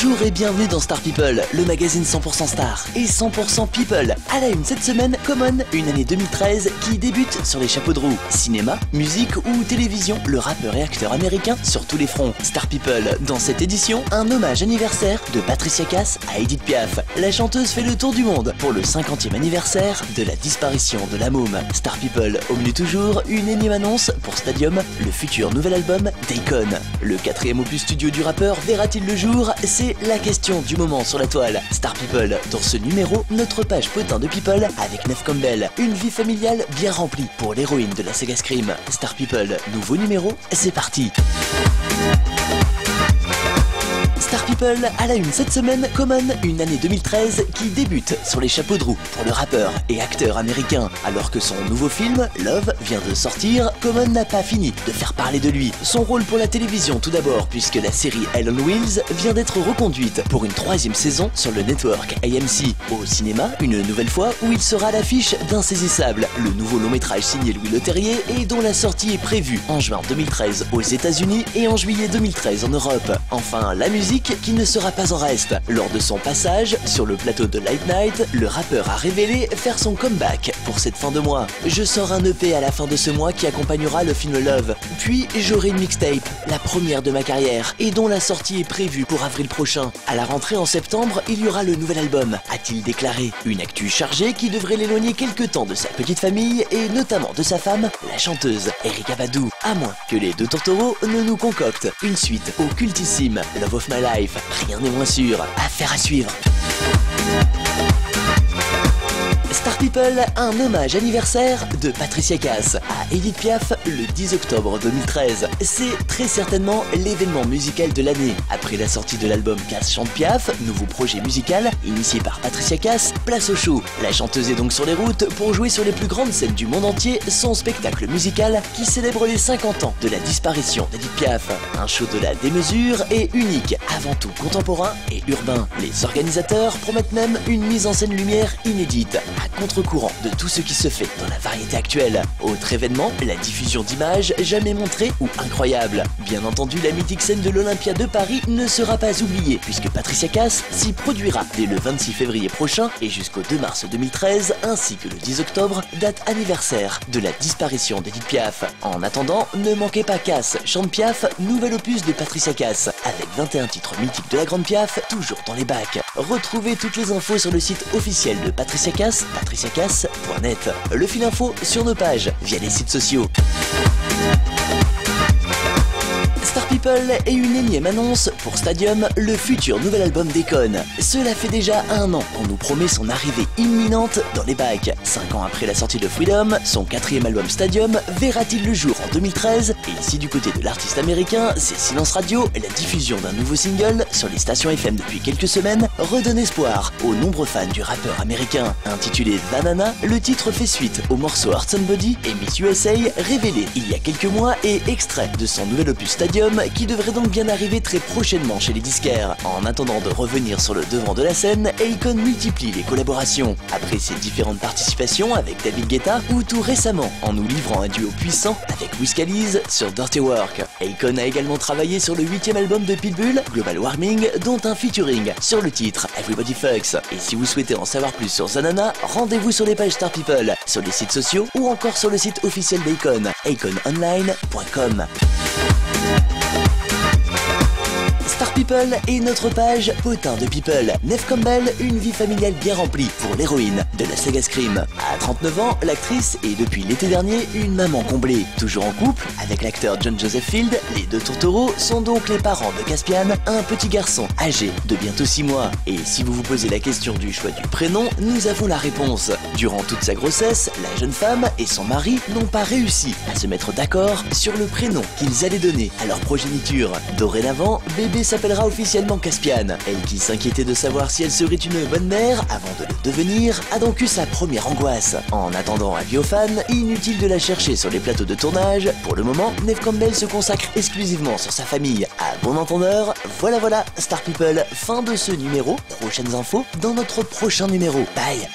Bonjour et bienvenue dans Star People, le magazine 100% Star et 100% People. À la une cette semaine, Common, une année 2013 qui débute sur les chapeaux de roue. Cinéma, musique ou télévision, le rappeur et acteur américain sur tous les fronts. Star People, dans cette édition, un hommage anniversaire de Patricia Cass à Edith Piaf. La chanteuse fait le tour du monde pour le 50e anniversaire de la disparition de la môme. Star People, au menu toujours, une énième annonce pour Stadium, le futur nouvel album d'Akon. Le 4e opus studio du rappeur verra-t-il le jour? C'est la question du moment sur la toile. Star People, dans ce numéro, notre page potin de People avec Neve Campbell. Une vie familiale bien remplie pour l'héroïne de la saga Scream. Star People, nouveau numéro, c'est parti. Star People, à la une cette semaine, Common, une année 2013 qui débute sur les chapeaux de roue pour le rappeur et acteur américain. Alors que son nouveau film, Love, vient de sortir, Common n'a pas fini de faire parler de lui. Son rôle pour la télévision tout d'abord, puisque la série Hell on Wheels vient d'être reconduite pour une 3e saison sur le network AMC. Au cinéma, une nouvelle fois, où il sera à l'affiche d'Insaisissable, le nouveau long métrage signé Louis Leterrier et dont la sortie est prévue en juin 2013 aux États-Unis et en juillet 2013 en Europe. Enfin, la musique qui ne sera pas en reste. Lors de son passage sur le plateau de Late Night, le rappeur a révélé faire son comeback pour cette fin de mois. Je sors un EP à la fin de ce mois qui accompagnera le film Love. Puis j'aurai une mixtape, la première de ma carrière, et dont la sortie est prévue pour avril prochain. À la rentrée en septembre, il y aura le nouvel album, a-t-il déclaré. Une actu chargée qui devrait l'éloigner quelque temps de sa petite famille et notamment de sa femme, la chanteuse Erykah Badu. À moins que les deux tourtereaux ne nous concoctent une suite au cultissime Love of My Life. Rien n'est moins sûr. Affaire à suivre. Star People, un hommage anniversaire de Patricia Cass à Edith Piaf le 10 octobre 2013. C'est très certainement l'événement musical de l'année. Après la sortie de l'album Cass chante Piaf, nouveau projet musical initié par Patricia Cass, place au show. La chanteuse est donc sur les routes pour jouer sur les plus grandes scènes du monde entier son spectacle musical qui célèbre les 50 ans de la disparition d'Edith Piaf. Un show de la démesure et unique, avant tout contemporain et urbain. Les organisateurs promettent même une mise en scène lumière inédite, à contre-courant de tout ce qui se fait dans la variété actuelle. Autre événement, la diffusion d'images jamais montrées ou incroyables. Bien entendu, la mythique scène de l'Olympia de Paris ne sera pas oubliée, puisque Patricia Cass s'y produira dès le 26 février prochain et jusqu'au 2 mars 2013, ainsi que le 10 octobre, date anniversaire de la disparition d'Edith Piaf. En attendant, ne manquez pas Cass chante Piaf, nouvel opus de Patricia Cass, avec 21 titres mythiques de la grande Piaf, toujours dans les bacs. Retrouvez toutes les infos sur le site officiel de Patricia Cass, patriciacass.net. Le fil info sur nos pages, via les sites sociaux. Star People et une énième annonce pour Stadium, le futur nouvel album d'Akon. Cela fait déjà 1 an qu'on nous promet son arrivée imminente dans les bacs. 5 ans après la sortie de Freedom, son 4e album Stadium verra-t-il le jour en 2013? Et ici du côté de l'artiste américain, c'est Silence Radio, la diffusion d'un nouveau single sur les stations FM depuis quelques semaines redonne espoir aux nombreux fans du rappeur américain. Intitulé Banana, le titre fait suite au morceau Hearts and Body et Miss USA révélé il y a quelques mois et extrait de son nouvel opus Stadium qui devrait donc bien arriver très prochainement chez les disquaires. En attendant de revenir sur le devant de la scène, Akon multiplie les collaborations. Après ses différentes participations avec David Guetta ou tout récemment en nous livrant un duo puissant avec Wiz Khalifa sur Dirty Work. Akon a également travaillé sur le 8e album de Pitbull, Global Warming, dont un featuring sur le titre Everybody Fucks. Et si vous souhaitez en savoir plus sur Zanana, rendez-vous sur les pages Star People, sur les sites sociaux ou encore sur le site officiel d'Akon, akononline.com. Star People et notre page potin de People. Neve Campbell, une vie familiale bien remplie pour l'héroïne de la saga Scream. À 39 ans, l'actrice est depuis l'été dernier une maman comblée. Toujours en couple avec l'acteur John Joseph Field, les deux tourtereaux sont donc les parents de Caspian, un petit garçon âgé de bientôt 6 mois. Et si vous vous posez la question du choix du prénom, nous avons la réponse. Durant toute sa grossesse, la jeune femme et son mari n'ont pas réussi à se mettre d'accord sur le prénom qu'ils allaient donner à leur progéniture. Dorénavant, bébé s'appellera officiellement Caspian. Elle qui s'inquiétait de savoir si elle serait une bonne mère avant de le devenir, a donc eu sa première angoisse. En attendant, avis aux fans, inutile de la chercher sur les plateaux de tournage. Pour le moment, Neve Campbell se consacre exclusivement sur sa famille. À bon entendeur, voilà, Star People, fin de ce numéro. Prochaines infos dans notre prochain numéro. Bye.